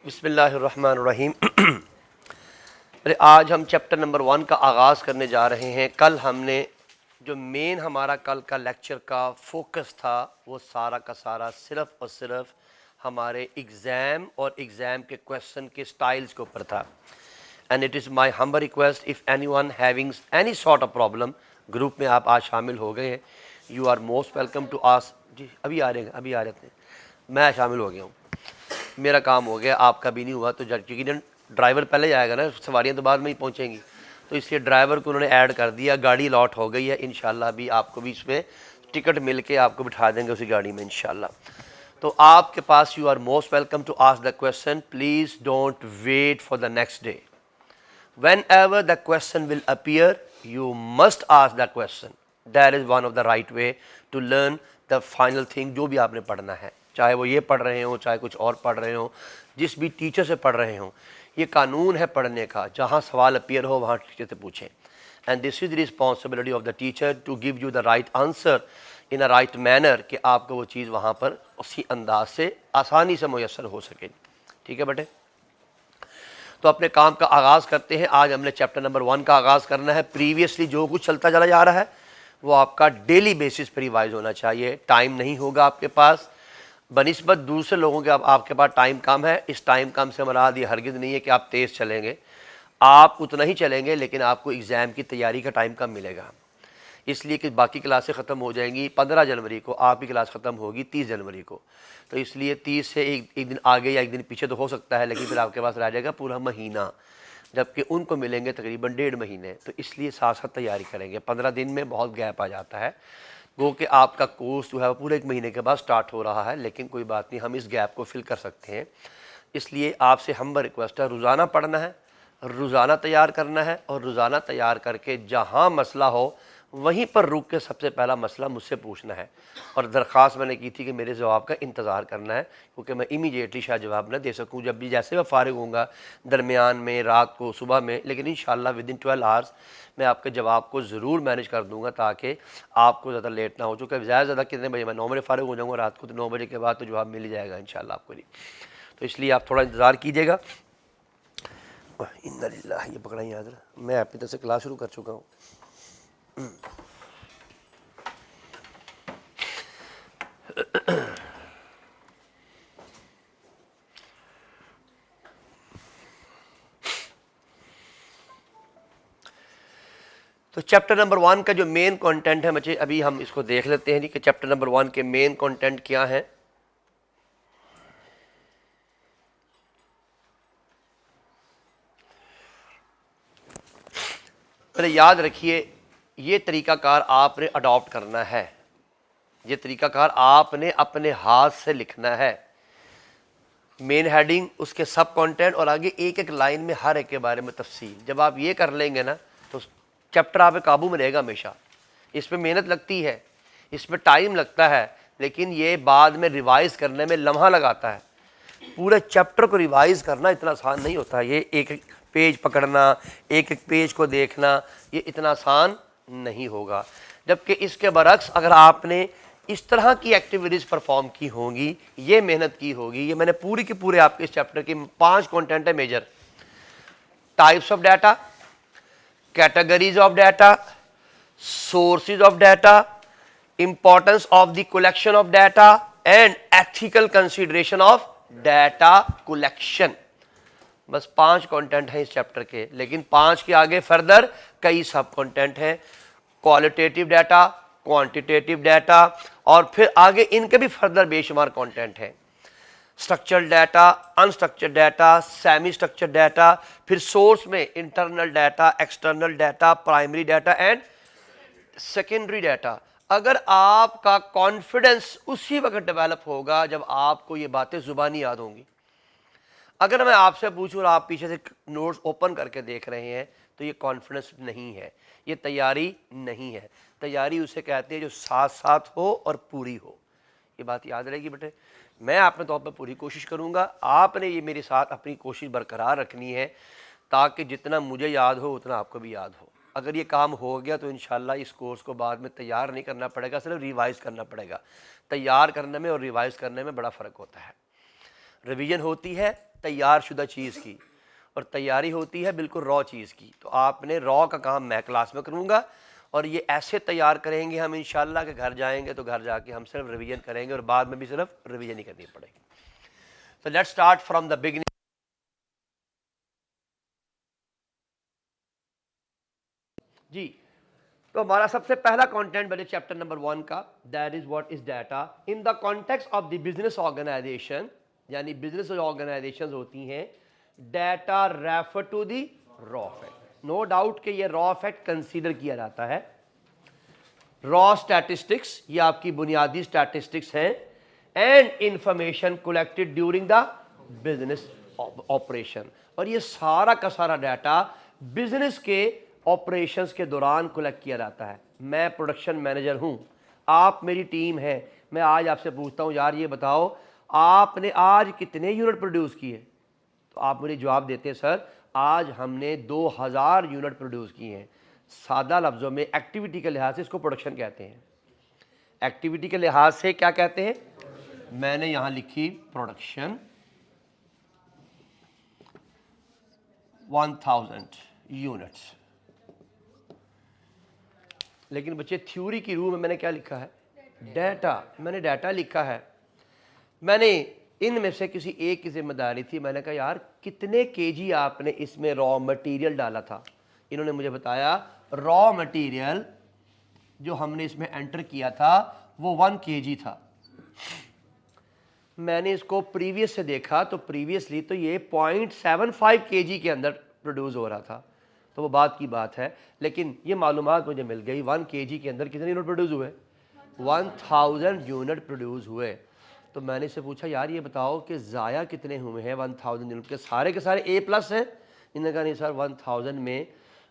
बिस्मिल्लाहिर्रहमानिर्रहीम। अरे आज हम चैप्टर नंबर 1 का आगाज़ करने जा रहे हैं। कल हमने जो मेन हमारा कल का लेक्चर का फोकस था वो सारा का सारा सिर्फ़ और सिर्फ हमारे एग्ज़ाम और एग्ज़ाम के क्वेश्चन के स्टाइल्स के ऊपर था। And it is my humble request, if any one having any sort of problem, group में आप आज शामिल हो गए हैं, you are most welcome to ask. जी अभी आ रहे थे, मैं शामिल हो गया हूँ, मेरा काम हो गया, आपका भी नहीं हुआ। तो क्योंकि ड्राइवर पहले जाएगा ना, सवारियाँ तो बाद में ही पहुँचेंगी, तो इसलिए ड्राइवर को उन्होंने ऐड कर दिया, गाड़ी लॉट हो गई है। इंशाल्लाह भी आपको भी इसमें टिकट मिल के आपको बिठा देंगे उसी गाड़ी में इंशाल्लाह। तो आपके पास you are most welcome to ask the question. Please don't wait for the next day. Whenever the question will appear, you must ask the question. That is one of the right way to learn the final thing जो भी आपने पढ़ना है, चाहे वो ये पढ़ रहे हो, चाहे कुछ और पढ़ रहे हो, जिस भी टीचर से पढ़ रहे हो। ये कानून है पढ़ने का, जहाँ सवाल अपीयर हो वहाँ टीचर से पूछें। And this is the responsibility of the teacher to give you the right answer in a right manner, कि आपको वो चीज़ वहाँ पर उसी अंदाज से आसानी से मुयस्सर हो सके। ठीक है बेटे, तो अपने काम का आगाज़ करते हैं। आज हमने चैप्टर नंबर 1 का आगाज़ करना है। प्रीवियसली जो कुछ चलता चला जा रहा है वो आपका डेली बेसिस पर रिवाइज होना चाहिए। टाइम नहीं होगा आपके पास, बनिस्बत दूसरे लोगों के आपके पास टाइम कम है। इस टाइम कम से मुराद ये हरगिज़ नहीं है कि आप तेज़ चलेंगे, आप उतना ही चलेंगे, लेकिन आपको एग्ज़ाम की तैयारी का टाइम कम मिलेगा। इसलिए कि बाकी क्लासें ख़त्म हो जाएंगी 15 जनवरी को, आपकी क्लास ख़त्म होगी 30 जनवरी को। तो इसलिए 30 से एक दिन आगे या एक दिन पीछे तो हो सकता है, लेकिन फिर आपके पास रह जाएगा पूरा महीना, जबकि उनको मिलेंगे तकरीबन 1.5 महीने। तो इसलिए साथ साथ तैयारी करेंगे। 15 दिन में बहुत गैप आ जाता है, वो कि आपका कोर्स जो है वो पूरे 1 महीने के बाद स्टार्ट हो रहा है, लेकिन कोई बात नहीं, हम इस गैप को फिल कर सकते हैं। इसलिए आपसे हम्बल रिक्वेस्ट है, रोज़ाना पढ़ना है, रोज़ाना तैयार करना है, और रोज़ाना तैयार करके जहाँ मसला हो वहीं पर रुक के सबसे पहला मसला मुझसे पूछना है। और दरख्वास्त मैंने की थी कि मेरे जवाब का इंतज़ार करना है, क्योंकि मैं इमीडिएटली शायद जवाब न दे सकूं, जब भी जैसे मैं फ़ारिग होऊंगा, दरमियान में, रात को, सुबह में, लेकिन इंशाल्लाह विदिन 12 आवर्स मैं आपके जवाब को ज़रूर मैनेज कर दूंगा, ताकि आपको ज़्यादा लेट ना हो। चूँकि ज़्यादा कितने बजे, मैं 9 बजे फ़ारिग हो जाऊँगा रात को, तो 9 बजे के बाद तो जवाब मिल ही जाएगा इंशाल्लाह आपको। तो इसलिए आप थोड़ा इंतज़ार कीजिएगा। इन्ना लिल्लाह, ये पकड़ा ही याद, मैं अपनी तरफ से क्लास शुरू कर चुका हूँ। तो चैप्टर नंबर 1 का जो मेन कंटेंट है बच्चे, अभी हम इसको देख लेते हैं कि चैप्टर नंबर 1 के मेन कंटेंट क्या है। पहले याद रखिए, ये तरीकाकार आपने अडॉप्ट करना है, ये तरीकाकार आपने अपने हाथ से लिखना है। मेन हेडिंग, उसके सब कंटेंट, और आगे एक एक लाइन में हर एक के बारे में तफसील। जब आप ये कर लेंगे ना, तो चैप्टर आप काबू में रहेगा हमेशा। इसमें मेहनत लगती है, इसमें टाइम लगता है, लेकिन ये बाद में रिवाइज करने में लम्हा लगाता है। पूरे चैप्टर को रिवाइज करना इतना आसान नहीं होता। ये एक एक पेज पकड़ना, एक एक पेज को देखना, ये इतना आसान नहीं होगा। जबकि इसके बरक्स अगर आपने इस तरह की एक्टिविटीज़ परफॉर्म की होंगी, ये मेहनत की होगी, ये मैंने पूरी की पूरे आपके इस चैप्टर के 5 कंटेंट है major: types of data, categories of data, sources of data, importance of the collection of data, and ethical consideration of data collection. बस 5 कंटेंट हैं इस चैप्टर के, लेकिन 5 के आगे फर्दर कई सब कंटेंट हैं। क्वालिटेटिव डाटा, क्वांटिटेटिव डाटा, और फिर आगे इनके भी फर्दर बेशुमार कंटेंट हैं। Structured data, unstructured data, semi structured data, फिर सोर्स में internal data, external data, primary data and secondary data. अगर आपका कॉन्फिडेंस उसी वक्त डेवलप होगा जब आपको ये बातें जुबानी याद होंगी। अगर मैं आपसे पूछूं और आप पीछे से नोट्स ओपन करके देख रहे हैं, तो ये कॉन्फिडेंस नहीं है, ये तैयारी नहीं है। तैयारी उसे कहते हैं जो साथ साथ हो और पूरी हो। ये बात याद रहेगी बेटे। मैं अपने तौर पर पूरी कोशिश करूंगा, आपने ये मेरे साथ अपनी कोशिश बरकरार रखनी है, ताकि जितना मुझे याद हो उतना आपको भी याद हो। अगर ये काम हो गया तो इंशाल्लाह इस कोर्स को बाद में तैयार नहीं करना पड़ेगा, सिर्फ रिवाइज़ करना पड़ेगा। तैयार करने में और रिवाइज़ करने में बड़ा फ़र्क होता है। रिवीजन होती है तैयार शुदा चीज़ की, और तैयारी होती है बिल्कुल रॉ चीज़ की। तो आपने रॉ का काम मैं क्लास में करूँगा, और ये ऐसे तैयार करेंगे हम इंशाल्लाह कि घर जाएंगे तो घर जाके हम सिर्फ रिवीजन करेंगे और बाद में भी सिर्फ रिवीजन ही करनी पड़ेगी। तो let's start from the beginning. जी, तो हमारा सबसे पहला कंटेंट बने चैप्टर नंबर 1 का, that is what is data in the context of the business organization. यानी बिजनेस ऑर्गेनाइजेशंस होती हैं, data refer to the raw fact. No doubt कि ये रॉ फैक्ट कंसीडर किया जाता है। रॉ स्टैटिस्टिक्स ये आपकी बुनियादी स्टैटिस्टिक्स हैं, and information collected during the business operation. और ये सारा का सारा डाटा बिजनेस के ऑपरेशंस के दौरान कलेक्ट किया जाता है। मैं प्रोडक्शन मैनेजर हूं, आप मेरी टीम है, मैं आज आपसे पूछता हूं यार ये बताओ आपने आज कितने यूनिट प्रोड्यूस किए, तो आप मुझे जवाब देते हैं सर आज हमने 2000 यूनिट प्रोड्यूस किए हैं। सादा लफ्ज़ों में एक्टिविटी के लिहाज से इसको प्रोडक्शन कहते हैं। एक्टिविटी के लिहाज से क्या कहते हैं? मैंने यहां लिखी प्रोडक्शन 1000 यूनिट्स। लेकिन बच्चे थ्योरी की रूह में मैंने क्या लिखा है? डाटा। मैंने डाटा लिखा है। मैंने इनमें से किसी एक की जिम्मेदारी थी, मैंने कहा यार कितने केजी आपने इसमें रॉ मटेरियल डाला था। इन्होंने मुझे बताया रॉ मटेरियल जो हमने इसमें एंटर किया था वो 1 केजी था। मैंने इसको प्रीवियस से देखा तो प्रीवियसली तो ये 0.75 केजी के अंदर प्रोड्यूस हो रहा था। तो वो बात की बात है, लेकिन ये मालूमात मुझे मिल गई 1 केजी के अंदर कितने यूनिट प्रोड्यूस हुए? 1000 यूनिट प्रोड्यूस हुए। तो मैंने इससे पूछा यार ये बताओ कि ज़ाया कितने हुए हैं 1000 यूनिट के सारे ए प्लस हैं? इन्होंने कहा नहीं सर 1000 में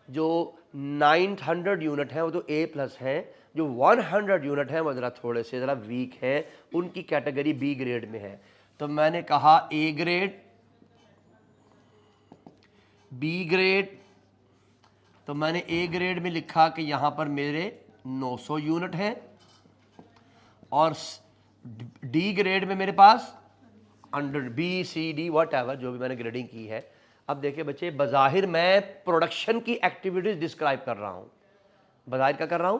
जो 900 यूनिट हैं वो तो ए प्लस हैं, जो 100 यूनिट हैं वो ज़रा थोड़े से ज़रा वीक हैं, उनकी कैटेगरी बी ग्रेड में है। तो मैंने कहा ए ग्रेड, बी ग्रेड। तो मैंने ए ग्रेड में लिखा कि यहाँ पर मेरे 900 यूनिट हैं, और डी ग्रेड में मेरे पास 100, B C D whatever जो भी मैंने ग्रेडिंग की है। अब देखिए बच्चे, बज़ाहिर मैं प्रोडक्शन की एक्टिविटीज़ डिस्क्राइब कर रहा हूँ। बज़ाहिर क्या कर रहा हूँ?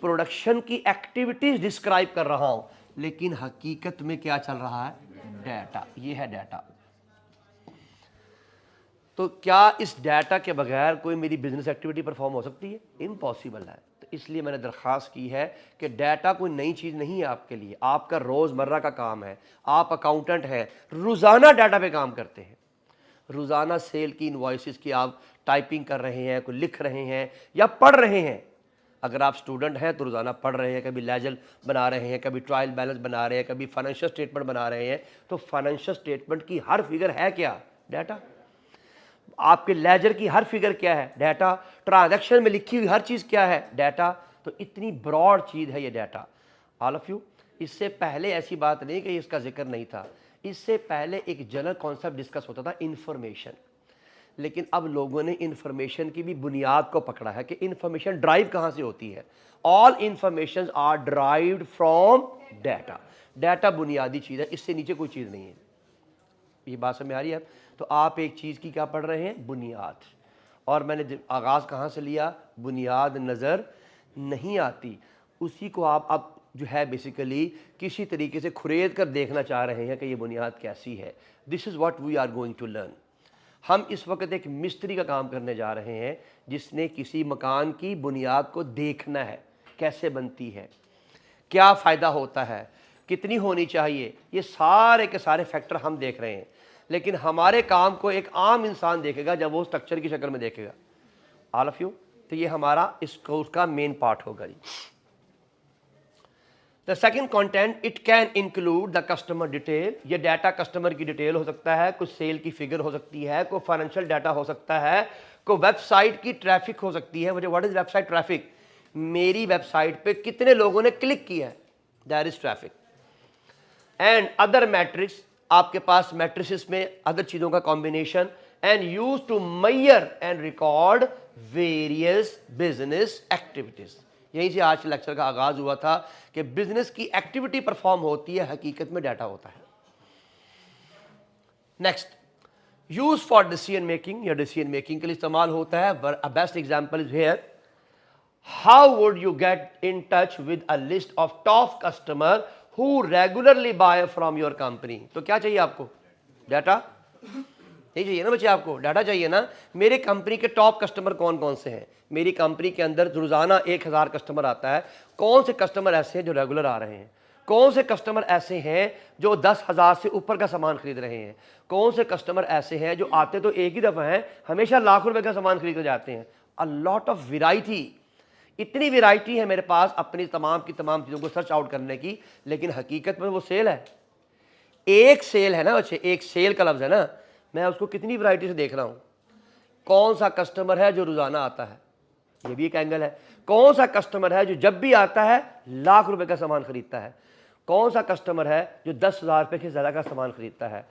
प्रोडक्शन की एक्टिविटीज़ डिस्क्राइब कर रहा हूँ, लेकिन हकीकत में क्या चल रहा है? डाटा। ये है डाटा। तो क्या इस डाटा के बगैर कोई मेरी बिजनेस एक्टिविटी परफॉर्म हो सकती है? इम्पॉसिबल है। तो इसलिए मैंने दरख्वास्त की है कि डाटा कोई नई चीज़ नहीं है आपके लिए, आपका रोज़मर्रा का काम है। आप अकाउंटेंट हैं, रोज़ाना डाटा पे काम करते हैं। रोज़ाना सेल की इनवॉइसेस की आप टाइपिंग कर रहे हैं, कोई लिख रहे हैं या पढ़ रहे हैं। अगर आप स्टूडेंट हैं तो रोज़ाना पढ़ रहे हैं, कभी लेजर बना रहे हैं, कभी ट्रायल बैलेंस बना रहे हैं, कभी फाइनेंशियल स्टेटमेंट बना रहे हैं। तो फाइनेंशियल स्टेटमेंट की हर फिगर है क्या? डाटा। आपके लेजर की हर फिगर क्या है? डाटा। ट्रांजैक्शन में लिखी हुई हर चीज़ क्या है? डाटा। तो इतनी ब्रॉड चीज़ है ये डाटा, ऑल ऑफ यू। इससे पहले ऐसी बात नहीं कि इसका जिक्र नहीं था। इससे पहले एक जनरल कॉन्सेप्ट डिस्कस होता था, इंफॉर्मेशन। लेकिन अब लोगों ने इंफॉर्मेशन की भी बुनियाद को पकड़ा है कि इंफॉर्मेशन ड्राइव कहाँ से होती है। All information are derived from data. Data बुनियादी चीज़ है, इससे नीचे कोई चीज़ नहीं है। ये बात समझ में आ रही है? तो आप एक चीज़ की क्या पढ़ रहे हैं? बुनियाद। और मैंने आगाज़ कहाँ से लिया? बुनियाद नज़र नहीं आती, उसी को आप अब जो है बेसिकली किसी तरीके से खुरेद कर देखना चाह रहे हैं कि ये बुनियाद कैसी है। This is what we are going to learn. हम इस वक्त एक मिस्त्री का काम करने जा रहे हैं, जिसने किसी मकान की बुनियाद को देखना है, कैसे बनती है, क्या फ़ायदा होता है, कितनी होनी चाहिए। ये सारे के सारे फैक्टर हम देख रहे हैं, लेकिन हमारे काम को एक आम इंसान देखेगा जब वो स्ट्रक्चर की शक्ल में देखेगा, ऑल ऑफ यू। तो ये हमारा इस कोर्स का मेन पार्ट होगा जी। The second content, it can include the customer detail. ये डाटा कस्टमर की डिटेल हो सकता है, कुछ सेल की फिगर हो सकती है, कोई फाइनेंशियल डाटा हो सकता है, कोई वेबसाइट की ट्रैफिक हो सकती है। मुझे व्हाट इज वेबसाइट ट्रैफिक? मेरी वेबसाइट पे कितने लोगों ने क्लिक किया है, that is traffic. And other metrics, आपके पास मैट्रिसेस में अदर चीजों का combination, and use to measure and record various business activities. यहीं से आज के लेक्चर का आगाज हुआ था कि बिजनेस की एक्टिविटी परफॉर्म होती है, हकीकत में डाटा होता है। Next, use for decision making या डिसीजन मेकिंग के लिए इस्तेमाल होता है। Best example is here, how would you get in touch with a list of top customer who regularly buy from your company. तो क्या चाहिए आपको? डाटा। यही चाहिए ना बच्चे, आपको डाटा चाहिए ना। मेरे कंपनी के टॉप कस्टमर कौन कौन से हैं? मेरी कंपनी के अंदर रोजाना 1000 कस्टमर आता है, कौन से कस्टमर ऐसे हैं जो रेगुलर आ रहे हैं, कौन से कस्टमर ऐसे हैं जो 10,000 से ऊपर का सामान खरीद रहे हैं, कौन से कस्टमर ऐसे हैं जो आते तो एक ही दफा हैं, हमेशा लाख रुपए का सामान खरीद कर जाते हैं। अ लॉट ऑफ वेराइटी, इतनी वेराइटी है मेरे पास अपनी तमाम की तमाम चीज़ों को सर्च आउट करने की, लेकिन हकीकत में वो सेल है। एक सेल है ना बच्चे, एक सेल का लफ्ज़ है ना, मैं उसको कितनी वैरायटी से देख रहा हूँ। कौन सा कस्टमर है जो रोज़ाना आता है, ये भी एक एंगल है। कौन सा कस्टमर है जो जब भी आता है लाख रुपए का सामान खरीदता है, कौन सा कस्टमर है जो 10,000 रुपये से ज़्यादा का सामान खरीदता है,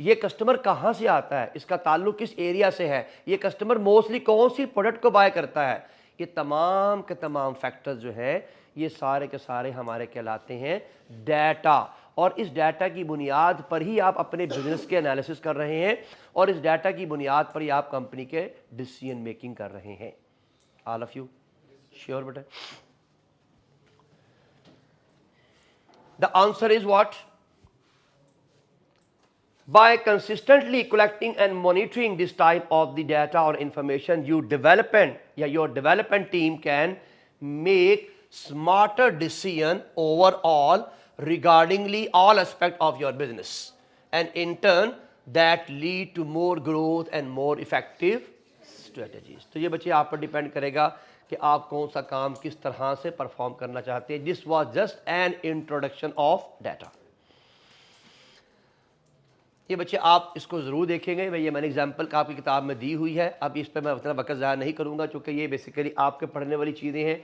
ये कस्टमर कहाँ से आता है, इसका ताल्लुक किस एरिया से है, ये कस्टमर मोस्टली कौन सी प्रोडक्ट को बाय करता है। ये तमाम के तमाम फैक्टर्स जो हैं ये सारे के सारे हमारे कहलाते हैं डाटा। और इस डाटा की बुनियाद पर ही आप अपने बिजनेस के एनालिसिस कर रहे हैं और इस डाटा की बुनियाद पर ही आप कंपनी के डिसीजन मेकिंग कर रहे हैं। ऑल ऑफ यू श्योर बेटा? The answer is what? By consistently collecting and monitoring this type of the data or information, your development team can make smarter decision overall regardingly all aspect of your business, and in turn that lead to more growth and more effective strategies. तो ये बच्चे आप पर depend करेगा कि आप कौन सा काम किस तरह से परफॉर्म करना चाहते हैं। This was just an introduction of data. ये बच्चे आप इसको ज़रूर देखेंगे, भाई ये मैंने एग्जाम्पल आपकी किताब में दी हुई है। अब इस पर मैं उतना वक्त ज़ाया नहीं करूँगा क्योंकि ये बेसिकली आपके पढ़ने वाली चीज़ें हैं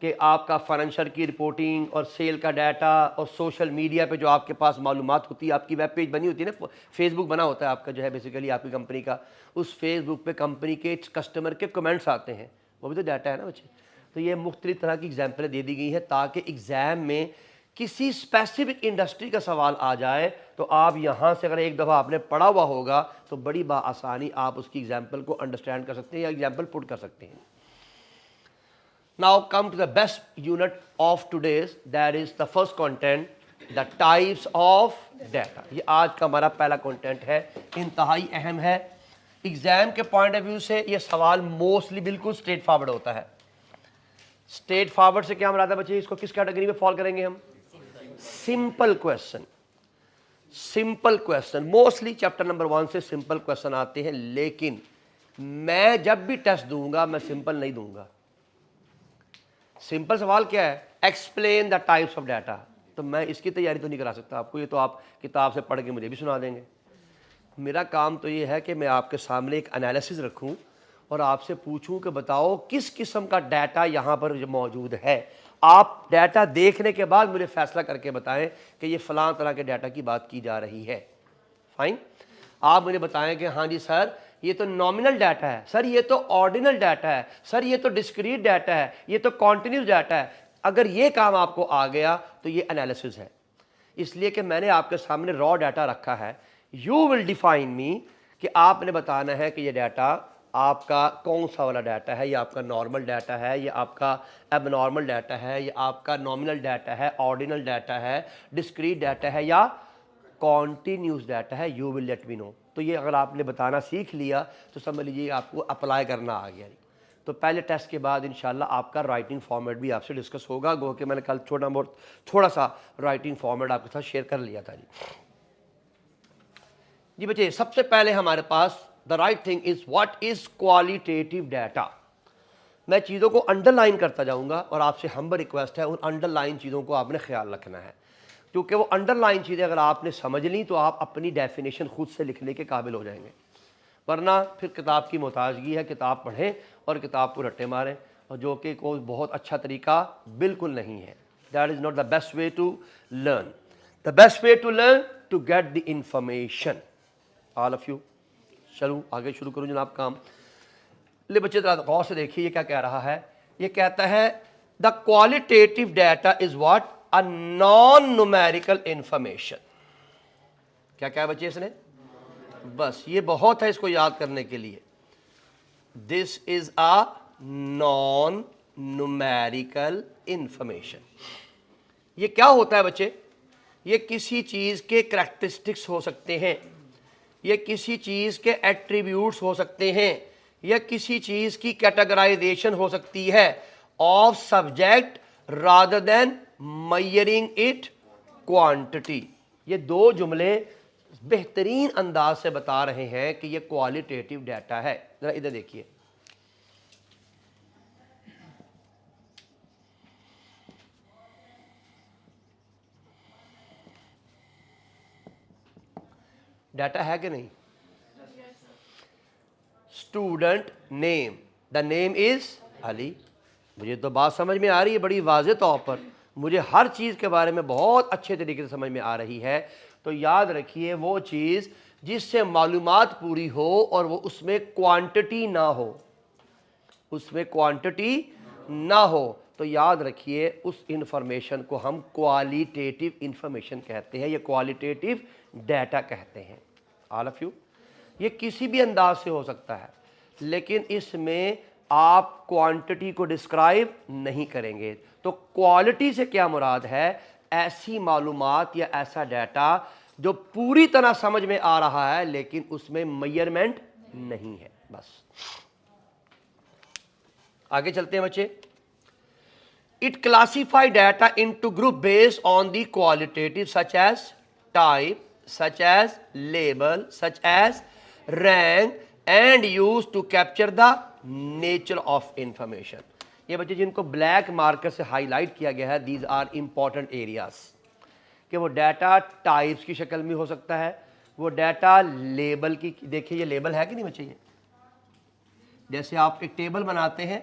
कि आपका फाइनेंशियल की रिपोर्टिंग और सेल का डाटा और सोशल मीडिया पे जो आपके पास मालूमात होती है, आपकी वेब पेज बनी होती है ना, फेसबुक बना होता है आपका जो है बेसिकली आपकी कंपनी का, उस फेसबुक पे कंपनी के कस्टमर के कमेंट्स आते हैं, वो भी तो डाटा है ना बच्चे। तो ये मुख्तलिफ तरह की एग्जाम्पलें दे दी गई हैं ताकि एग्ज़ाम में किसी स्पेसिफिक इंडस्ट्री का सवाल आ जाए तो आप यहाँ से अगर एक दफ़ा आपने पढ़ा हुआ होगा तो बड़ी आसानी आप उसकी एग्जाम्पल को अंडरस्टैंड कर सकते हैं या एग्जाम्पल पुट कर सकते हैं। Now come to the best unit of today's, that is the first content, the types of data. ये आज का हमारा पहला कंटेंट है, इंतहाई अहम है। एग्जाम के पॉइंट ऑफ व्यू से ये सवाल मोस्टली बिल्कुल स्ट्रेट फॉरवर्ड होता है। स्ट्रेट फॉरवर्ड से क्या मराद है बच्चे? इसको किस कैटेगरी में फॉल करेंगे हम? Simple question. Simple question mostly chapter number 1 से सिंपल क्वेश्चन आते हैं, लेकिन मैं जब भी टेस्ट दूंगा मैं सिंपल नहीं दूंगा। सिंपल सवाल क्या है? Explain the types of data. तो मैं इसकी तैयारी तो नहीं करा सकता आपको, ये तो आप किताब से पढ़ के मुझे भी सुना देंगे। मेरा काम तो ये है कि मैं आपके सामने एक एनालिसिस रखूं और आपसे पूछूं कि बताओ किस किस्म का डाटा यहाँ पर मौजूद है। आप डाटा देखने के बाद मुझे फैसला करके बताएं कि ये फलां तरह के डाटा की बात की जा रही है। फाइन, आप मुझे बताएं कि हाँ जी सर ये तो नॉमिनल डाटा है, सर ये तो ऑर्डिनल डाटा है, सर ये तो डिस्क्रीट डाटा है, ये तो कॉन्टिन्यूस डाटा है। अगर ये काम आपको आ गया तो ये एनालिसिस है। इसलिए कि मैंने आपके सामने रॉ डाटा रखा है, यू विल डिफाइन मी कि आपने बताना है कि ये डाटा आपका कौन सा वाला डाटा है, ये आपका नॉर्मल डाटा है, ये आपका एबनॉर्मल डाटा है, ये आपका नॉमिनल डाटा है, ऑर्डिनल डाटा है, डिस्क्रीट डाटा है या कॉन्टिन्यूस डाटा है। You will let me know. तो ये अगर आपने बताना सीख लिया तो समझ लीजिए आपको अप्लाई करना आ गया। तो पहले टेस्ट के बाद इंशाल्लाह आपका राइटिंग फॉर्मेट भी आपसे डिस्कस होगा। गो कि मैंने कल थोड़ा सा राइटिंग फॉर्मेट आपके साथ शेयर कर लिया था जी बच्चे। सबसे पहले हमारे पास the right thing is what is qualitative data. मैं चीज़ों को अंडरलाइन करता जाऊंगा और आपसे हम्बल रिक्वेस्ट है उन अंडरलाइन चीज़ों को आपने ख्याल रखना है, क्योंकि वो अंडरलाइन चीज़ें अगर आपने समझ ली तो आप अपनी डेफिनेशन खुद से लिखने के काबिल हो जाएंगे। वरना फिर किताब की मोहताजगी है, किताब पढ़ें और किताब को रट्टे मारें, और जो कि कोई बहुत अच्छा तरीका बिल्कुल नहीं है। That is not the best way to learn. The best way to learn to get the information. All of you चलूँ आगे शुरू करूँ जनाब काम। ले बच्चे ज़रा गौर से देखिए ये क्या कह रहा है। ये कहता है the qualitative data is what? A non numerical information. क्या क्या है बच्चे इसने? बस ये बहुत है इसको याद करने के लिए। This is a non numerical information. ये क्या होता है बच्चे? ये किसी चीज के करैक्टरिस्टिक्स हो सकते हैं, ये किसी चीज के एट्रीब्यूट्स हो सकते हैं, या किसी चीज की कैटेगराइजेशन हो सकती है of subject rather than measuring it quantity. ये दो जुमले बेहतरीन अंदाज से बता रहे हैं कि ये क्वालिटेटिव डाटा है। जरा इधर देखिए, डाटा है कि नहीं? Student name, the name is Ali. मुझे तो बात समझ में आ रही है बड़ी वाज़ेह तौर पर, मुझे हर चीज़ के बारे में बहुत अच्छे तरीके से समझ में आ रही है। तो याद रखिए, वो चीज़ जिससे मालूमात पूरी हो और वो उसमें क्वांटिटी ना हो, उसमें क्वांटिटी ना हो, तो याद रखिए उस इंफॉर्मेशन को हम क्वालिटेटिव इंफॉर्मेशन कहते हैं या क्वालिटेटिव डाटा कहते हैं। ऑल ऑफ यू, ये किसी भी अंदाज से हो सकता है, लेकिन इसमें आप क्वांटिटी को डिस्क्राइब नहीं करेंगे। तो क्वालिटी से क्या मुराद है? ऐसी मालूमात या ऐसा डाटा जो पूरी तरह समझ में आ रहा है लेकिन उसमें मेजरमेंट नहीं है। बस आगे चलते हैं बच्चे। It classify data into group based on the qualitative such as type, such as label, such as rank and used to capture the nature of information। ये बच्चे जिनको ब्लैक मार्कर से हाईलाइट किया गया है, these are important areas, कि वो data types की शक्ल में हो सकता है, वो डाटा लेबल की, देखिए ये लेबल है कि नहीं बच्चे? ये जैसे आप एक टेबल बनाते हैं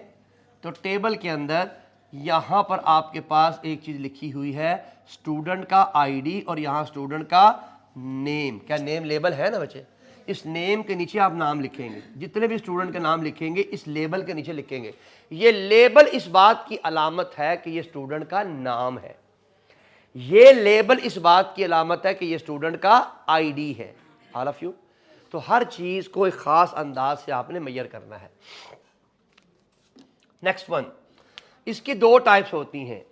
तो टेबल के अंदर यहाँ पर आपके पास एक चीज़ लिखी हुई है, स्टूडेंट का आईडी, और यहाँ स्टूडेंट का नेम। क्या नेम लेबल है ना बच्चे? इस नेम के नीचे आप नाम लिखेंगे, जितने भी स्टूडेंट का नाम लिखेंगे इस लेबल के नीचे लिखेंगे। ये लेबल इस बात की अलामत है कि ये स्टूडेंट का नाम है, ये लेबल इस बात की अलामत है कि ये स्टूडेंट का आईडी है। ऑल ऑफ यू, तो हर चीज को एक खास अंदाज से आपने मेजर करना है। नेक्स्ट वन, इसकी दो टाइप्स होती हैं।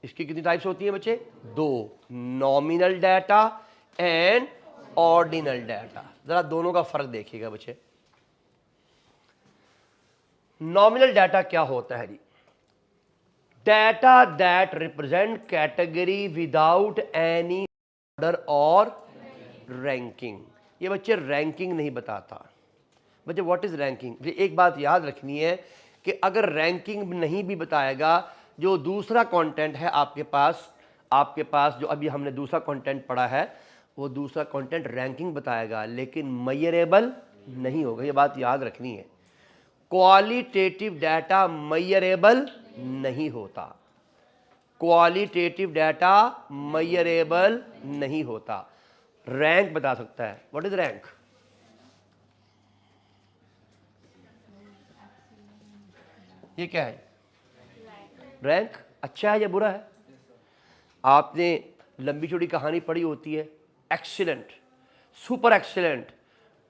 इसकी कितनी टाइप्स होती हैं बच्चे? दो, nominal data and ordinal data. जरा दोनों का फर्क देखिएगा बच्चे। नॉमिनल डाटा क्या होता है जी? Data that represent category without any order और रैंकिंग। ये बच्चे रैंकिंग नहीं बताता। बच्चे व्हाट इज रैंकिंग? एक बात याद रखनी है कि अगर रैंकिंग नहीं भी बताएगा, जो दूसरा कंटेंट है आपके पास जो अभी हमने दूसरा कंटेंट पढ़ा है, वो दूसरा कंटेंट रैंकिंग बताएगा लेकिन मेजरेबल नहीं होगा। ये बात याद रखनी है। क्वालिटेटिव डाटा मेजरेबल नहीं होता, क्वालिटेटिव डाटा मेजरेबल नहीं होता। रैंक बता सकता है। What is rank? ये क्या है? रैंक अच्छा है या बुरा है? आपने लंबी चौड़ी कहानी पढ़ी होती है, excellent, super excellent,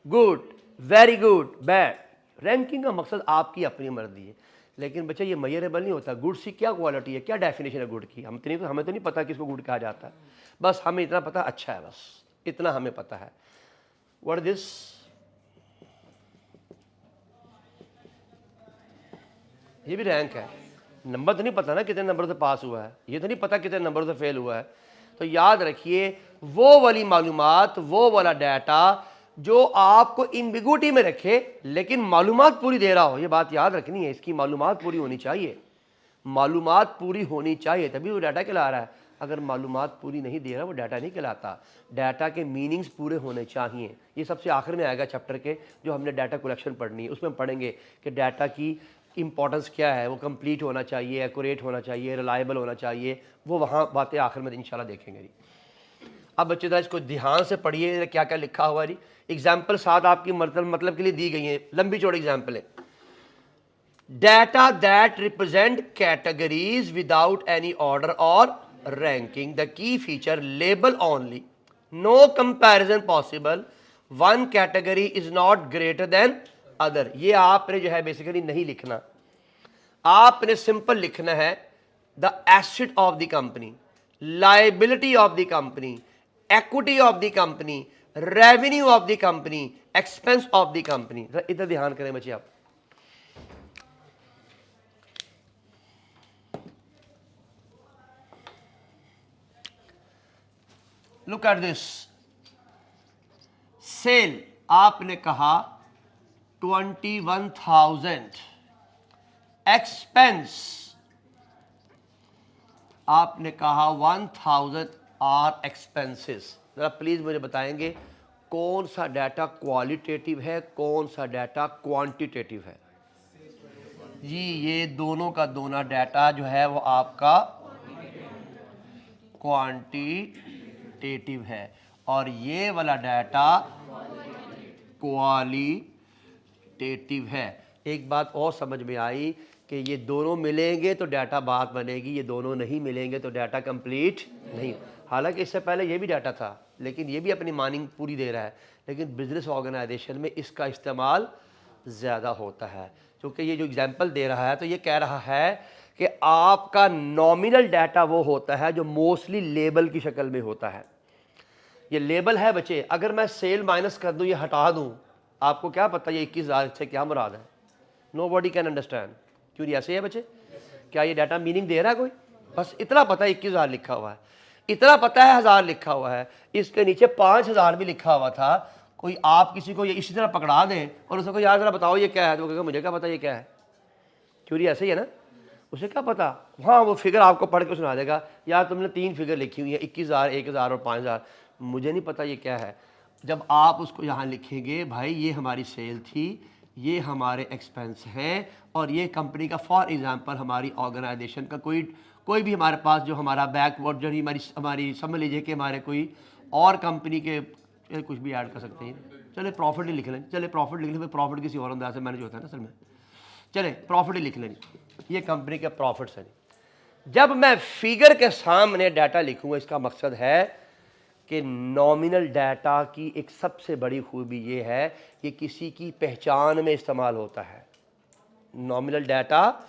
good, very good, bad. Ranking का मकसद आपकी अपनी मर्जी है, लेकिन बच्चा ये मेजरेबल नहीं होता। गुड की क्या क्वालिटी है, क्या डेफिनेशन है गुड की? हमें तो नहीं पता किसको गुड कहा जाता है, बस हमें इतना पता अच्छा है, बस इतना हमें पता है। What this? ये भी रैंक है। नंबर तो नहीं पता ना कितने नंबर से पास हुआ है, ये तो नहीं पता कितने नंबर से फेल हुआ है। तो याद रखिए, वो वाली मालूमात, वो वाला डाटा जो आपको एम्बिगुइटी में रखे लेकिन मालूमात पूरी दे रहा हो। ये बात याद रखनी है, इसकी मालूमात पूरी होनी चाहिए, मालूमात पूरी होनी चाहिए तभी वो डाटा कहला रहा है। अगर मालूमात पूरी नहीं दे रहा वो डाटा नहीं कहलाता। डाटा के मीनिंग्स पूरे होने चाहिए। ये सबसे आखिर में आएगा चैप्टर के, जो हमने डाटा कलेक्शन पढ़नी है, उसमें हम पढ़ेंगे कि डाटा की इंपॉर्टेंस क्या है। वो कंप्लीट होना चाहिए, एक्यूरेट होना चाहिए, रिलायबल होना चाहिए। वो वहाँ बातें आखिर में इंशाल्लाह देखेंगे जी। अब बच्चे दादा इसको ध्यान से पढ़िए, क्या क्या लिखा हुआ है जी। एग्जाम्पल साथ आपकी मतलब के लिए दी गई है, लंबी चौड़ी एग्जाम्पल है। Data that represent categories without any order और ranking, the key feature label only, no comparison possible, one category is not greater than other. ये आपने जो है बेसिकली नहीं लिखना, आपने सिंपल लिखना है the asset of the company, liability of the company, equity of the company, revenue of the company, expense of the company. इधर ध्यान करें बच्चे आप। लुक एट दिस, सेल आपने कहा 21,000, एक्सपेंस आपने कहा 1,000 आर एक्सपेंसेस। जरा प्लीज मुझे बताएंगे कौन सा डाटा क्वालिटेटिव है, कौन सा डाटा क्वांटिटेटिव है? जी ये दोनों का दोनों डाटा जो है वो आपका क्वांटिटेटिव है और ये वाला डाटा क्वालिटेटिव है। एक बात और समझ में आई कि ये दोनों मिलेंगे तो डाटा बात बनेगी, ये दोनों नहीं मिलेंगे तो डाटा कंप्लीट नहीं। हालांकि इससे पहले ये भी डाटा था लेकिन ये भी अपनी मानिंग पूरी दे रहा है, लेकिन बिजनेस ऑर्गेनाइजेशन में इसका इस्तेमाल ज़्यादा होता है। क्योंकि ये जो एग्जांपल दे रहा है तो ये कह रहा है कि आपका नॉमिनल डाटा वो होता है जो मोस्टली लेबल की शक्ल में होता है। ये लेबल है बच्चे, अगर मैं सेल माइनस कर दूं, ये हटा दूं, आपको क्या पता ये 21,000 से क्या मुराद है? Nobody can understand. क्यों नहीं ऐसे है बच्चे? क्या ये डाटा मीनिंग दे रहा है कोई? बस इतना पता है 21,000 लिखा हुआ है, इतना पता है 1000 लिखा हुआ है, इसके नीचे 5,000 भी लिखा हुआ था। कोई आप किसी को ये इसी तरह पकड़ा दें और उसको यार जरा बताओ ये क्या है, तो वो कहेगा मुझे क्या पता ये क्या है। क्यों नहीं ऐसे ही है ना? उसे क्या पता? हाँ वो फिगर आपको पढ़ के सुना देगा, यार तुमने 3 फिगर लिखी हुई है 21,000, 1,000 और 5,000, मुझे नहीं पता ये क्या है। जब आप उसको यहाँ लिखेंगे भाई ये हमारी सेल थी, ये हमारे एक्सपेंस हैं और ये कंपनी का फॉर एग्जांपल हमारी ऑर्गेनाइजेशन का कोई भी हमारे पास जो हमारा बैकवर्ड जो हमारी समझ लीजिए कि हमारे कोई और कंपनी के कुछ भी ऐड कर सकते हैं। चले प्रॉफिट ही लिख लें, चले प्रॉफिट लिख लें, प्रॉफिट किसी और अंदाज से मैनेज होता है ना असल में। चले प्रॉफिट ही लिख लें, ये कंपनी के प्रॉफिट्स हैं। जब मैं फिगर के सामने डाटा लिखूंगा इसका मकसद है कि नॉमिनल डाटा की एक सबसे बड़ी खूबी ये है कि किसी की पहचान में इस्तेमाल होता है। नॉमिनल डाटा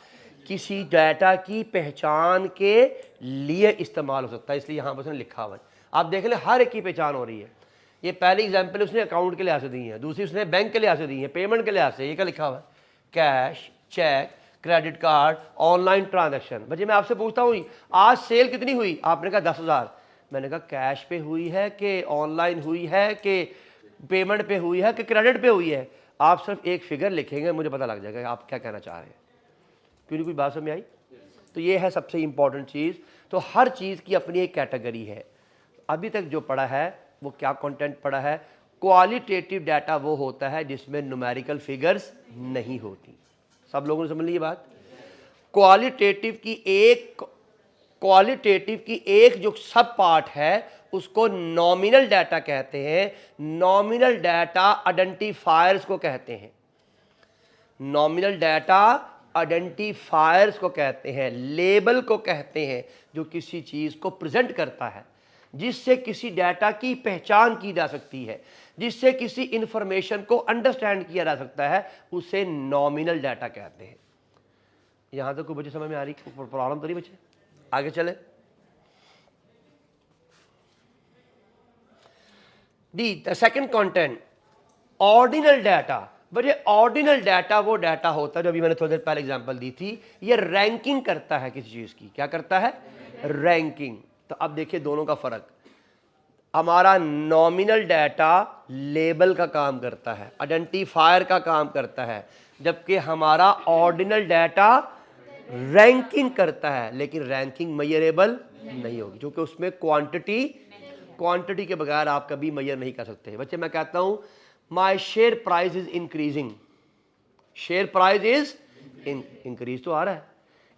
किसी डाटा की पहचान के लिए इस्तेमाल हो सकता है, इसलिए यहाँ पर उसने लिखा हुआ है। आप देख लें हर एक की पहचान हो रही है। ये पहली एग्जांपल उसने अकाउंट के लिहाज से दी है, दूसरी उसने बैंक के लिहाज से दी है, पेमेंट के लिहाज से। ये क्या लिखा हुआ है? Cash, cheque, credit card, online transaction. बच्चे मैं आपसे पूछता हूँ आज सेल कितनी हुई? आपने कहा 10,000। मैंने कहा कैश पे हुई है कि ऑनलाइन हुई है कि पेमेंट पे हुई है कि क्रेडिट पे हुई है? आप सिर्फ एक फिगर लिखेंगे, मुझे पता लग जाएगा आप क्या कहना चाह रहे हैं। क्यों नहीं? कोई बात समझ में आई? तो ये है सबसे इंपॉर्टेंट चीज़। तो हर चीज़ की अपनी एक कैटेगरी है। अभी तक जो पढ़ा है वो क्या कंटेंट पढ़ा है? क्वालिटेटिव डाटा वो होता है जिसमें न्यूमेरिकल फिगर्स नहीं होती। सब लोगों ने समझ ली ये बात? क्वालिटेटिव की एक जो सब पार्ट है उसको नॉमिनल डाटा कहते हैं। नॉमिनल डाटा आइडेंटिफायर्स को कहते हैं। नॉमिनल डाटा आइडेंटिफायर्स को कहते हैं, लेबल को कहते हैं, जो किसी चीज को प्रेजेंट करता है, जिससे किसी डाटा की पहचान की जा सकती है, जिससे किसी इंफॉर्मेशन को अंडरस्टैंड किया जा सकता है, उसे नॉमिनल डाटा कहते हैं। यहां तक कोई बच्चे समझ में आ रही? प्रॉब्लम तो नहीं बच्चे? आगे चले। The second content ordinal data. बच्चे ऑर्डिनल डाटा वो डाटा होता है जो अभी मैंने थोड़ी देर पहले एग्जांपल दी थी, ये रैंकिंग करता है किसी चीज की। क्या करता है? रैंकिंग। तो अब देखिए दोनों का फर्क। हमारा नॉमिनल डाटा लेबल का काम करता है, आइडेंटिफायर का काम करता है, जबकि हमारा ऑर्डिनल डाटा रैंकिंग करता है। लेकिन रैंकिंग मेजरेबल नहीं होगी क्योंकि उसमें क्वांटिटी के बगैर आप कभी मेजर नहीं कर सकते। बच्चे मैं कहता हूं my share price is increasing, share price is increase तो आ रहा है।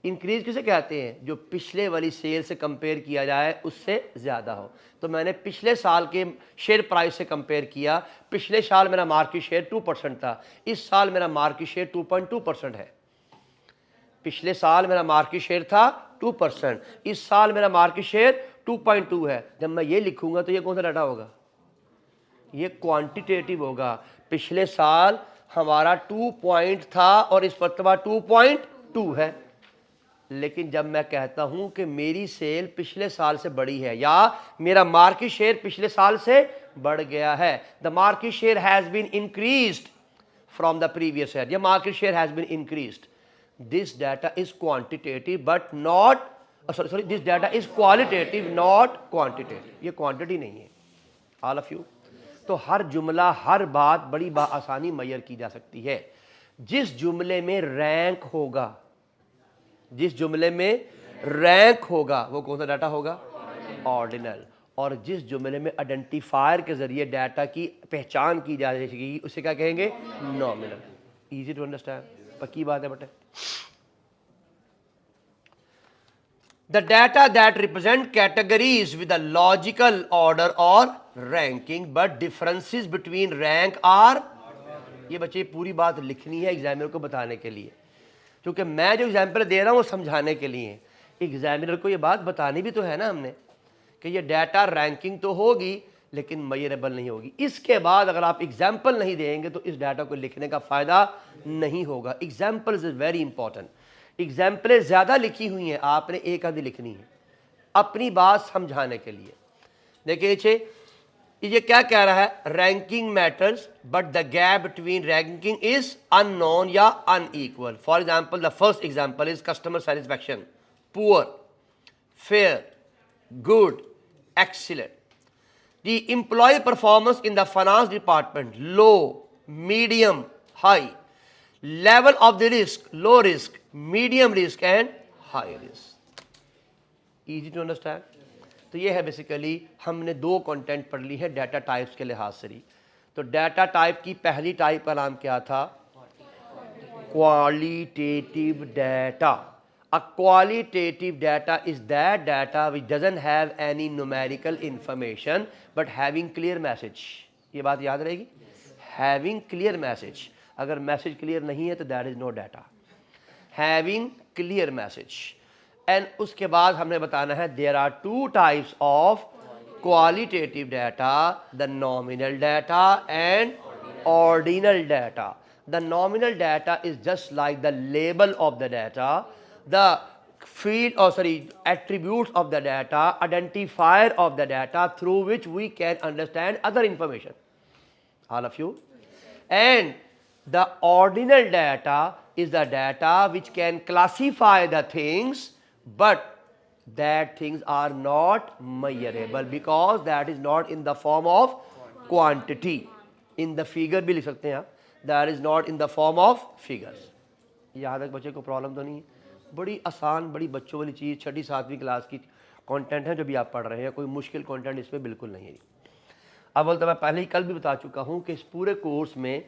इंक्रीज किसे कहते हैं? जो पिछले वाली सेल से कंपेयर किया जाए उससे ज़्यादा हो। तो मैंने पिछले साल के शेयर प्राइस से कंपेयर किया, पिछले साल मेरा मार्केट शेयर 2% था, इस साल मेरा मार्केट शेयर 2.2% है। पिछले साल मेरा मार्केट शेयर था 2%, इस साल मेरा मार्केट शेयर 2.2 है। जब मैं ये लिखूंगा तो ये कौन सा डाटा होगा? ये क्वांटिटेटिव होगा। पिछले साल हमारा 2 पॉइंट था और इस मरतबा 2.2 है, लेकिन जब मैं कहता हूं कि मेरी सेल पिछले साल से बड़ी है या मेरा मार्केट शेयर पिछले साल से बढ़ गया है, the market share has been increased from the previous year, या market share has been increased, this data is quantitative but not, sorry this data is qualitative not quantitative, ये क्वांटिटी नहीं है। ऑल ऑफ यू, तो हर जुमला हर बात बड़ी आसानी मैयर की जा सकती है। जिस जुमले में रैंक होगा, जिस जुमले में रैंक होगा वो कौन सा डाटा होगा? ऑर्डिनल। और जिस जुमले में आइडेंटिफायर के जरिए डाटा की पहचान की जा जाएगी उसे क्या कहेंगे? नॉमिनल। इजी टू अंडरस्टैंड, पक्की बात है बेटे। The data that represent categories with a logical order और ranking but differences between rank are, ये बच्चे पूरी बात लिखनी है एग्जामिनर को बताने के लिए, क्योंकि मैं जो एग्जाम्पल दे रहा हूँ वो समझाने के लिए, एग्जामिनर को ये बात बतानी भी तो है ना हमने कि ये डाटा रैंकिंग तो होगी लेकिन मेजरेबल नहीं होगी। इसके बाद अगर आप एग्जाम्पल नहीं देंगे तो इस डाटा को लिखने का फ़ायदा नहीं होगा। Examples is very important. एग्जाम्पलें ज़्यादा लिखी हुई हैं, आपने एक आधी लिखनी है अपनी बात समझाने के लिए। देखिए ये क्या कह रहा है? Ranking matters but the gap between ranking is unknown या unequal. For example, the first example is customer satisfaction, poor, fair, good, excellent. The employee performance in the finance department, low, medium, high. Level of the risk, low risk, medium risk and high risk. Easy to understand. तो ये है basically हमने दो content पढ़ ली है data types के लिहाज से ही। तो डाटा टाइप की पहली टाइप का नाम क्या था? Qualitative data. A qualitative data is that data which doesn't have any numerical information but having clear message. ये बात याद रहेगी? Having clear message. अगर मैसेज क्लियर नहीं है तो that is no data. Having clear message. And उसके बाद हमने बताना है there are two types of qualitative data, the nominal data and ordinal data. The nominal data is just like the label of the data, the field attributes of the data, identifier of the data through which we can understand other information. All of you. And the ordinal data is the data which can classify the things but that things are not measurable because that is not in the form of quantity. In the figure भी लिख सकते हैं आप, that is not in the form of figures. यहाँ तक बच्चे को problem तो नहीं है? बड़ी आसान, बड़ी बच्चों वाली चीज़, छठी सातवीं क्लास की कंटेंट है जो भी आप पढ़ रहे हैं, कोई मुश्किल कंटेंट इसमें बिल्कुल नहीं है। अब बोलते मैं पहले ही कल भी बता चुका हूँ कि इस पूरे कोर्स में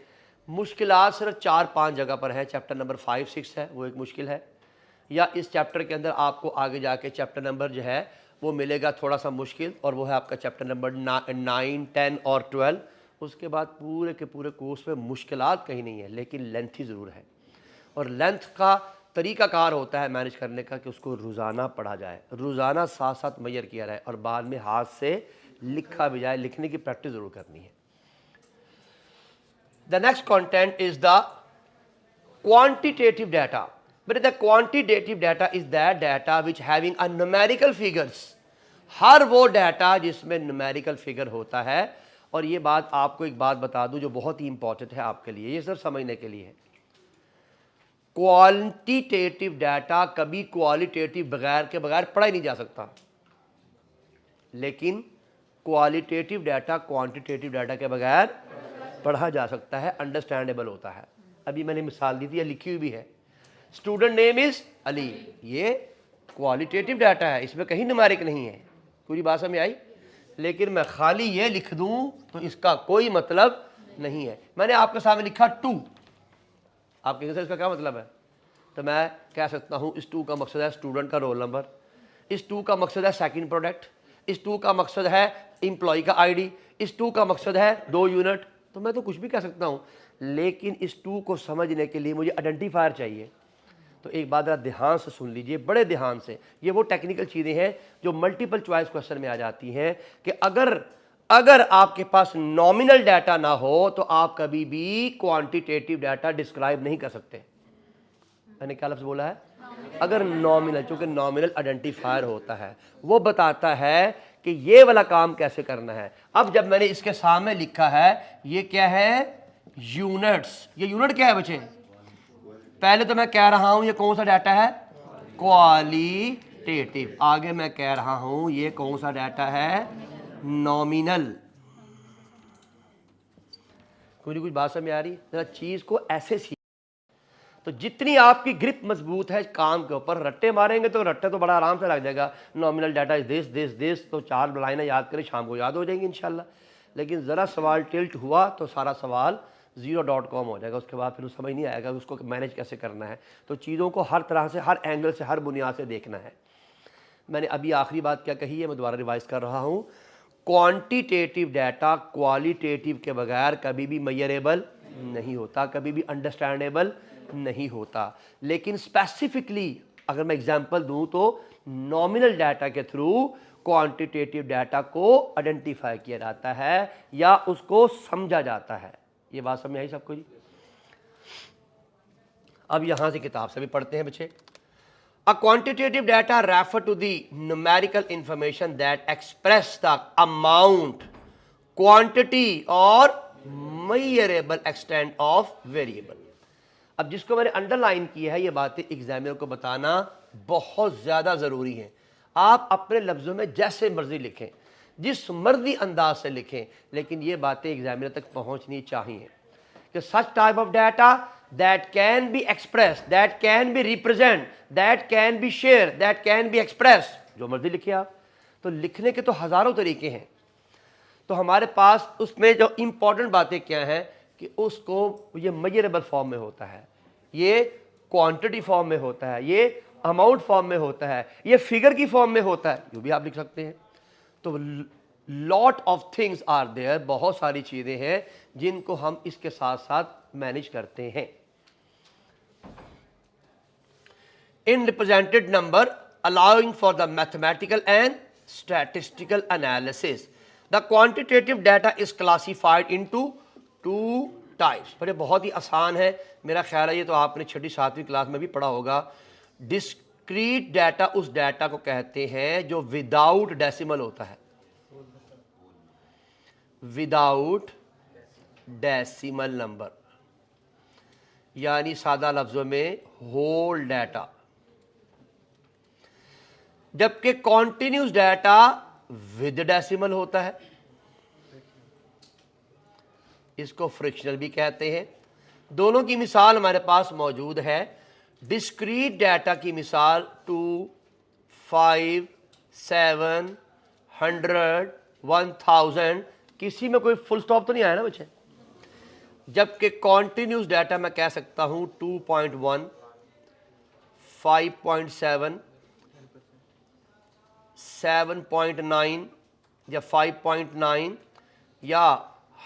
मुश्किलात सिर्फ 4-5 जगह पर है। चैप्टर नंबर 5-6 है, वो एक मुश्किल है, या इस चैप्टर के अंदर आपको आगे जाके चैप्टर नंबर जो है वो मिलेगा थोड़ा सा मुश्किल, और वो है आपका चैप्टर नंबर 9, 10 और 12। उसके बाद पूरे के पूरे कोर्स में मुश्किलात कहीं नहीं है लेकिन लेंथी ज़रूर है, और लेंथ का तरीकाकार होता है मैनेज करने का कि उसको रोज़ाना पढ़ा जाए, रोज़ाना साथ साथ मैयर किया जाए और बाद में हाथ से लिखा भी जाए। लिखने की प्रैक्टिस ज़रूर करनी है। The next content is the quantitative data. But the quantitative data is that data which having a numerical figures. हर वो डाटा जिसमें न्यूमेरिकल फिगर होता है। और ये बात आपको एक बात बता दूं जो बहुत ही इंपॉर्टेंट है आपके लिए, ये सिर्फ समझने के लिए है। क्वांटिटेटिव डाटा कभी क्वालिटेटिव के बगैर पढ़ा ही नहीं जा सकता, लेकिन क्वालिटेटिव डाटा क्वांटिटेटिव डाटा के बगैर पढ़ा जा सकता है, अंडरस्टैंडेबल होता है। अभी मैंने मिसाल दी थी, ये लिखी हुई भी है, स्टूडेंट नेम इज अली, ये क्वालिटेटिव डाटा है, इसमें कहीं न्यूमेरिक नहीं है। पूरी बात समझ आई? लेकिन मैं खाली ये लिख दूं तो इसका कोई मतलब नहीं है। मैंने आपके सामने लिखा 2, आप कहेंगे सर इसका क्या मतलब है? तो मैं कह सकता हूँ इस 2 का मकसद है स्टूडेंट का रोल नंबर, इस 2 का मकसद है सेकंड प्रोडक्ट, इस 2 का मकसद है एम्प्लॉय का आईडी, इस 2 का मकसद है 2 यूनिट। तो मैं तो कुछ भी कह सकता हूँ, लेकिन इस 2 को समझने के लिए मुझे आइडेंटिफायर चाहिए। तो एक बात ज़रा ध्यान से सुन लीजिए, बड़े ध्यान से। ये वो टेक्निकल चीज़ें हैं जो मल्टीपल चॉइस क्वेश्चन में आ जाती हैं कि अगर आपके पास नॉमिनल डाटा ना हो तो आप कभी भी क्वांटिटेटिव डाटा डिस्क्राइब नहीं कर सकते। मैंने क्या लफ्ज़ बोला है? अगर नॉमिनल, चूंकि नॉमिनल आइडेंटिफायर होता है, वो बताता है कि ये वाला काम कैसे करना है। अब जब मैंने इसके सामने लिखा है ये क्या है, यूनिट्स, ये यूनिट क्या है बच्चे? पहले तो मैं कह रहा हूं ये कौन सा डाटा है, क्वालिटेटिव। आगे मैं कह रहा हूं ये कौन सा डाटा है, नॉमिनल। कुछ बात समझ आ रही है? जरा चीज को ऐसे सीख। तो जितनी आपकी ग्रिप मजबूत है काम के ऊपर, रट्टे मारेंगे तो रट्टे तो बड़ा आराम से लग जाएगा। Nominal data is this this this, तो 4 लाइनें याद करें, शाम को याद हो जाएंगी इंशाल्लाह। लेकिन ज़रा सवाल टिल्ट हुआ तो सारा सवाल $0.com हो जाएगा। उसके बाद फिर समझ नहीं आएगा उसको मैनेज कैसे करना है। तो चीज़ों को हर तरह से, हर एंगल से, हर बुनियाद से देखना है। मैंने अभी आखिरी बात क्या कही है, मैं दोबारा रिवाइज कर रहा हूँ। क्वांटिटेटिव डाटा क्वालिटेटिव के बगैर कभी भी मेजरेबल नहीं होता, कभी भी अंडरस्टैंडेबल नहीं होता। लेकिन स्पेसिफिकली अगर मैं एग्जांपल दूं तो नॉमिनल डाटा के थ्रू क्वांटिटेटिव डाटा को आइडेंटिफाई किया जाता है या उसको समझा जाता है। ये बात समझ आई सबको जी? अब यहां से किताब से भी पढ़ते हैं बच्चे। A quantitative data refer to the numerical information that express the amount, quantity or measurable extent of variable। अब जिसको मैंने अंडरलाइन किया है, ये बातें एग्जामिनर को बताना बहुत ज़्यादा ज़रूरी है। आप अपने लफ्ज़ों में जैसे मर्जी लिखें, जिस मर्जी अंदाज से लिखें, लेकिन ये बातें एग्जामिनर तक पहुंचनी चाहिए कि such type of data that can be expressed, that can be represent, that can be share, that can be expressed, जो मर्जी लिखिए आप। तो लिखने के तो हज़ारों तरीके हैं। तो हमारे पास उसमें जो इम्पोर्टेंट बातें क्या हैं कि उसको ये मेजरेबल फॉर्म में होता है, ये क्वांटिटी फॉर्म में होता है, ये अमाउंट फॉर्म में होता है, ये फिगर की फॉर्म में होता है, जो भी आप लिख सकते हैं। तो lot of things are there, बहुत सारी चीज़ें हैं जिनको हम इसके साथ साथ मैनेज करते हैं। In represented number allowing for the mathematical and statistical analysis, the quantitative data is classified into 2 types। पर ये बहुत ही आसान है, मेरा ख्याल है ये तो आपने 6ठी-7वीं क्लास में भी पढ़ा होगा। डिस्क्रीट डाटा उस डाटा को कहते हैं जो विदाउट डेसिमल होता है, विदाउट डेसिमल नंबर, यानी सादा लफ्जों में होल डाटा। जबकि कॉन्टिन्यूस डाटा विद डेसिमल होता है, इसको फ्रिक्शनल भी कहते हैं। दोनों की मिसाल हमारे पास मौजूद है। डिस्क्रीट डाटा की मिसाल 2, 5, 7, 100, 1000, किसी में कोई फुल स्टॉप तो नहीं आया ना बच्चे। जबकि कॉन्टिन्यूस डाटा मैं कह सकता हूं 2.1, 5.7, 7.9 या 5.9 या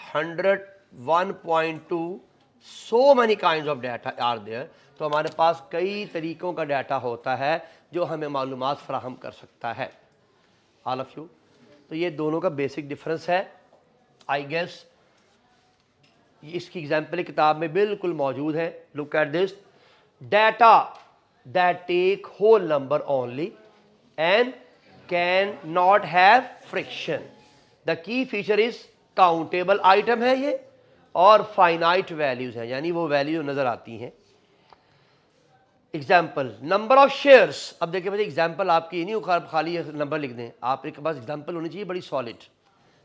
100, 1.2, so many kinds of data are there. तो हमारे पास कई तरीकों का डाटा होता है जो हमें मालूमात फराहम कर सकता है। ऑल ऑफ यू, तो ये दोनों का बेसिक डिफरेंस है। आई गेस इसकी एग्जाम्पल किताब में बिल्कुल मौजूद है। Look at this, data that take whole number only and can not have fraction. The key feature is countable item है ये और फाइनाइट वैल्यूज हैं, यानी वो वैल्यू नजर आती हैं। Example, number of shares. अब देखिए भाई एग्जाम्पल आपकी नहीं खाली नंबर लिख दें, आपके पास एग्जाम्पल होनी चाहिए बड़ी सॉलिड।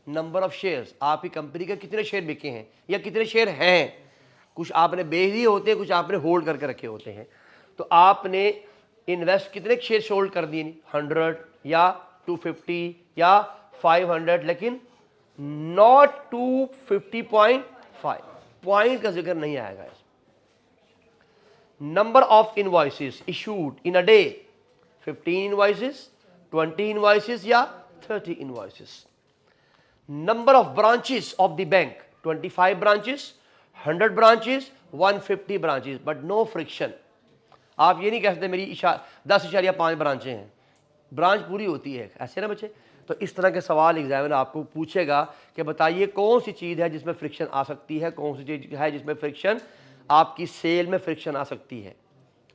नंबर ऑफ शेयर्स, आपकी कंपनी के कितने शेयर बिके हैं या कितने शेयर हैं। कुछ आपने बेच दिए होते हैं, कुछ आपने होल्ड करके रखे होते हैं। तो आपने इन्वेस्ट कितने शेयर होल्ड कर दिए, 100 या 250 या 500, लेकिन नॉट 250.5, पॉइंट का जिक्र नहीं आएगा। Number of invoices issued in a day, 15 invoices, 20 invoices या 30 invoices. Number of branches of the bank, 25 branches, 100 branches, 150 branches, but no fraction. आप ये नहीं कह सकते मेरी 10.5 ब्रांचें हैं, ब्रांच पूरी होती है ऐसे ना बच्चे। तो इस तरह के सवाल एग्जामिनर आपको पूछेगा कि बताइए कौन सी चीज़ है जिसमें फ्रिक्शन आ सकती है, कौन सी चीज़ है जिसमें फ्रिक्शन, आपकी सेल में फ्रिक्शन आ सकती है,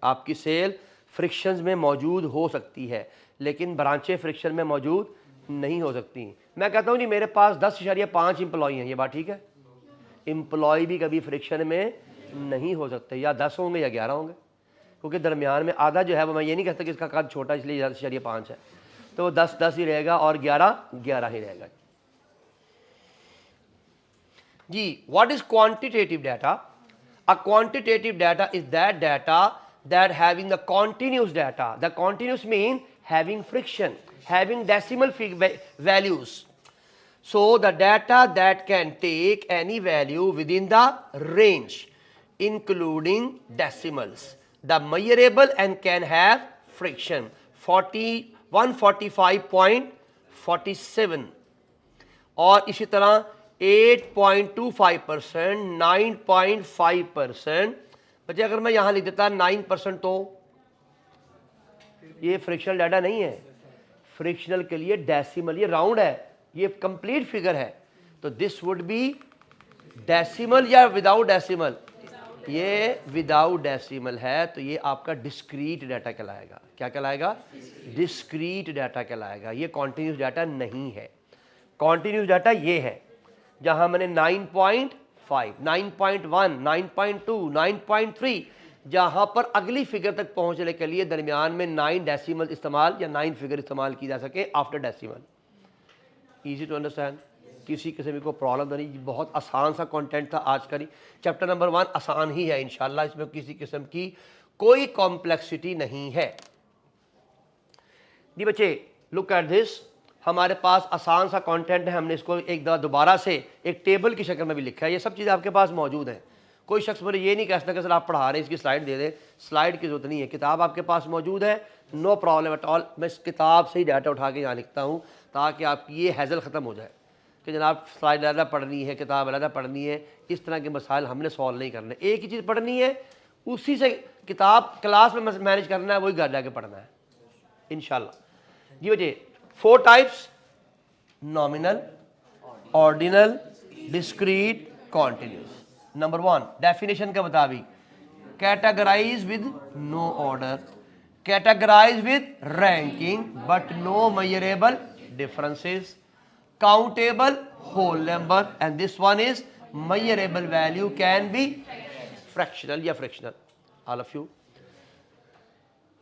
आपकी सेल फ्रिक्शन में मौजूद हो सकती है, लेकिन ब्रांचें फ्रिक्शन में मौजूद नहीं हो सकती। मैं कहता हूँ जी मेरे पास 10.5 एम्प्लॉई हैं, ये बात ठीक है? एम्प्लॉय भी कभी फ्रिक्शन में नहीं हो सकते, या 10 होंगे या 11 होंगे, क्योंकि दरमियान में आधा जो है वो मैं ये नहीं कहता कि इसका कद छोटा इसलिए 10.5 है, तो वो 10 ही रहेगा और 11 ही रहेगा। जी, what is quantitative data? A quantitative data is that data that having the continuous data. The continuous mean having friction, having decimal values. So the data that can take any value within the range including decimals. The measurable and can have friction 145.47 और इसी तरह 8.25%, 9.5%। बच्चे अगर मैं यहां लिख देता 9% तो ये फ्रिक्शनल डाटा नहीं है, फ्रिक्शनल के लिए डेसिमल, ये राउंड है, ये कंप्लीट फिगर है, तो दिस वुड बी डेसिमल या विदाउट डेसिमल, ये विदाउट डेसिमल है, तो ये आपका डिस्क्रीट डाटा कहलाएगा। क्या कहलाएगा? डिस्क्रीट डाटा कहलाएगा। ये कॉन्टिन्यूस डाटा नहीं है। कॉन्टिन्यूस डाटा ये है जहां मैंने 9.5, 9.1, 9.2, 9.3, जहां पर अगली फिगर तक पहुंचने के लिए दरमियान में 9 डेसिमल इस्तेमाल या 9 फिगर इस्तेमाल की जा सके after decimal. Easy to understand? किसी किस्म को प्रॉब्लम नहीं, बहुत आसान सा कंटेंट था आज का। चैप्टर नंबर 1 आसान ही है इंशाल्लाह, इसमें किसी किस्म की कोई कॉम्प्लेक्सिटी नहीं है। जी बच्चे, लुक एट दिस, हमारे पास आसान सा कंटेंट है, हमने इसको एक दफ़ा दोबारा से एक टेबल की शक्ल में भी लिखा है। ये सब चीज़ें आपके पास मौजूद हैं। कोई शख्स मुझे ये नहीं कह सकता कि सर आप पढ़ा रहे हैं इसकी स्लाइड दे दें, स्लाइड की जरूरत नहीं है, किताब आपके पास मौजूद है, नो प्रॉब्लम एट ऑल। मैं इस किताब से ही डाटा उठा के यहाँ लिखता हूँ ताकि आपकी ये हैज़ल ख़त्म हो जाए कि जनाब स्लाइड अलग पढ़नी है, किताब अलग पढ़नी है। इस तरह के मसाइल हमने सॉल्व नहीं करने, एक ही चीज़ पढ़नी है, उसी से किताब क्लास में मैनेज करना है, वही घर जाके पढ़ना है इंशाल्लाह। जी बच्चे, 4 types: nominal, ordinal, discrete, continuous. Number 1 definition के मुताबिक categorize with no order, categorize with ranking but no measurable differences, countable whole number, and this one is measurable value can be fractional या fractional. All of you.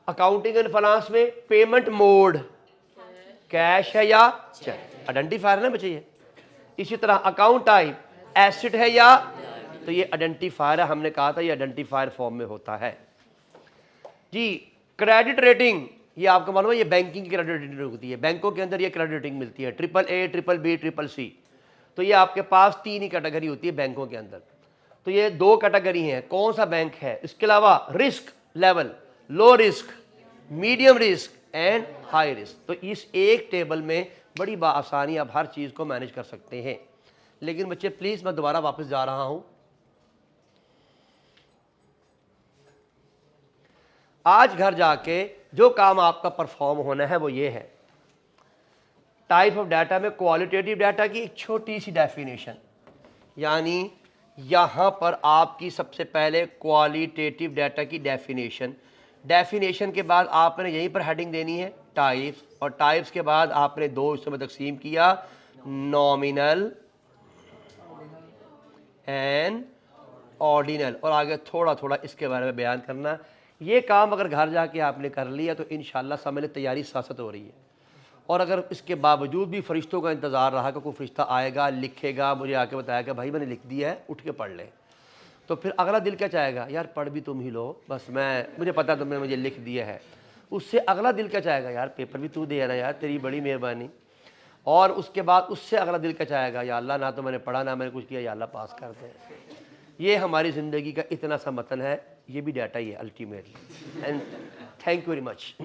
Accounting and finance में payment mode cash है या check, identifier है ना बच्चे ये। इसी तरह अकाउंट टाइप एसेट है या, तो ये आइडेंटिफायर है, हमने कहा था ये आइडेंटिफायर फॉर्म में होता है। जी, क्रेडिट रेटिंग, ये आपको मालूम है ये बैंकिंग की क्रेडिट रेटिंग होती है, बैंकों के अंदर ये क्रेडिट रेटिंग मिलती है, AAA, BBB, CCC। तो ये आपके पास 3 ही कैटेगरी होती है बैंकों के अंदर। तो ये 2 कैटेगरी हैं, कौन सा बैंक है। इसके अलावा risk level, low risk, medium risk and high risk. तो इस एक टेबल में बड़ी आसानी आप हर चीज़ को मैनेज कर सकते हैं। लेकिन बच्चे प्लीज़ मैं दोबारा वापस जा रहा हूं, आज घर जाके जो काम आपका परफॉर्म होना है वो ये है। टाइप ऑफ डाटा में क्वालिटेटिव डाटा की एक छोटी सी डेफिनेशन, यानी यहां पर आपकी सबसे पहले क्वालिटेटिव डाटा की डेफिनेशन, डेफिनेशन के बाद आपने यहीं पर हेडिंग देनी है टाइप्स, और टाइप्स के बाद आपने 2 हिस्सों में तकसीम किया, नॉमिनल एंड ऑर्डिनल, और आगे थोड़ा थोड़ा इसके बारे में बयान करना। ये काम अगर घर जाके आपने कर लिया तो इंशाल्लाह समझ लें तैयारी सासत हो रही है। और अगर इसके बावजूद भी फरिश्तों का इंतज़ार रहा कि कोई फरिश्ता आएगा, लिखेगा, मुझे आके बताया कि भाई मैंने लिख दिया है, उठ के पढ़ ले, तो फिर अगला दिल क्या चाहेगा, यार पढ़ भी तुम ही लो, बस मुझे पता तुमने मुझे लिख दिया है। उससे अगला दिल क्या चाहेगा, यार पेपर भी तू दे ना यार, तेरी बड़ी मेहरबानी। और उसके बाद उससे अगला दिल क्या चाहेगा, या अल्लाह ना तो मैंने पढ़ा ना मैंने कुछ किया, या अल्लाह पास कर दे। ये हमारी ज़िंदगी का इतना सा मतन है, ये भी डाटा ही है ultimately. And thank you very much.